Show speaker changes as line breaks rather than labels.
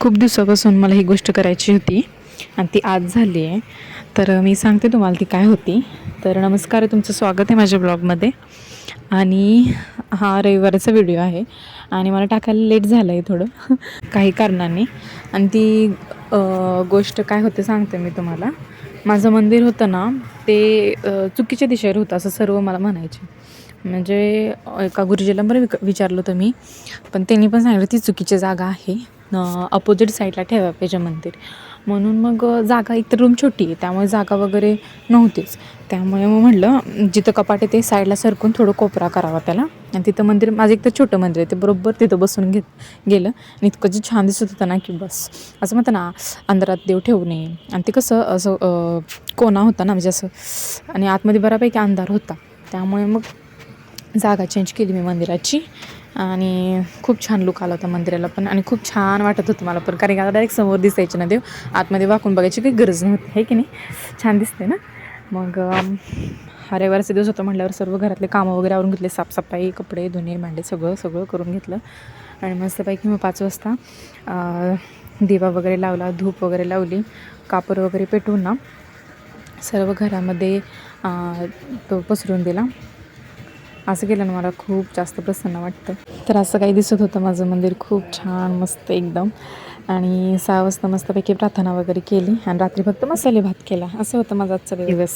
खूप दिवसापासून मला ही गोष्ट करायची होती आणि ती आज झाली आहे. तर मी सांगते तुम्हाला ती काय होती. तर नमस्कार, तुमचं स्वागत आहे माझ्या ब्लॉगमध्ये. आणि हा रविवारचा व्हिडिओ आहे आणि मला टाकायला लेट झालं आहे थोडं काही कारणांनी. आणि ती गोष्ट काय होते सांगते मी तुम्हाला. माझं मंदिर होतं ना, ते चुकीच्या दिशेवर होतं असं सर्व मला म्हणायचे. म्हणजे एका गुरुजीला बरं विचारलं होतं मी, पण त्यांनी पण सांगितलं ती चुकीची जागा आहे, अपोजिट साईडला ठेवा पाहिजे मंदिर म्हणून. मग जागा एकतर रूम छोटी आहे त्यामुळे जागा वगैरे नव्हतीच. त्यामुळे मग म्हटलं जिथं कपाट आहे ते साईडला सरकून थोडं कोपरा करावा त्याला. आणि तिथं मंदिर, माझं एक तर छोटं मंदिर आहे, ते बरोबर तिथं बसून गेलं आणि इतकं जे छान दिसत होतं ना की बस. असं म्हणतं ना, अंधारात देव ठेवू नये. आणि ते कसं असं कोणा होता ना, म्हणजे असं, आणि आतमध्ये बऱ्यापैकी अंधार होता. त्यामुळे मग जागा चेंज केली मी मंदिराची आणि खूप छान लुक आला होता मंदिराला पण. आणि खूप छान वाटत होतं मला पण, कारण की आता डायरेक्ट समोर दिसायचे ना देव, आतमध्ये वाकून बघायची काही गरज नव्हती, आहे की नाही. छान दिसते ना. मग हा रविवारचा दिवस होता म्हटल्यावर सर्व घरातले कामं वगैरे आवरून घेतले, साफसफाई, कपडे धुणे भांडे सगळं करून घेतलं. आणि मस्तपैकी मग 5 वाजता दिवा वगैरे लावला, धूप वगैरे लावली, कापूर वगैरे पेटवून ना सर्व घरामध्ये तो पसरून दिला. असं केलं ना मला खूप जास्त प्रसन्न वाटतं. तर असं काही दिसत होतं माझं मंदिर, खूप छान मस्त एकदम. आणि 6 वाजता मस्तपैकी प्रार्थना वगैरे केली आणि रात्री फक्त मसाले भात केला. असं होतं माझा आजचा दिवस.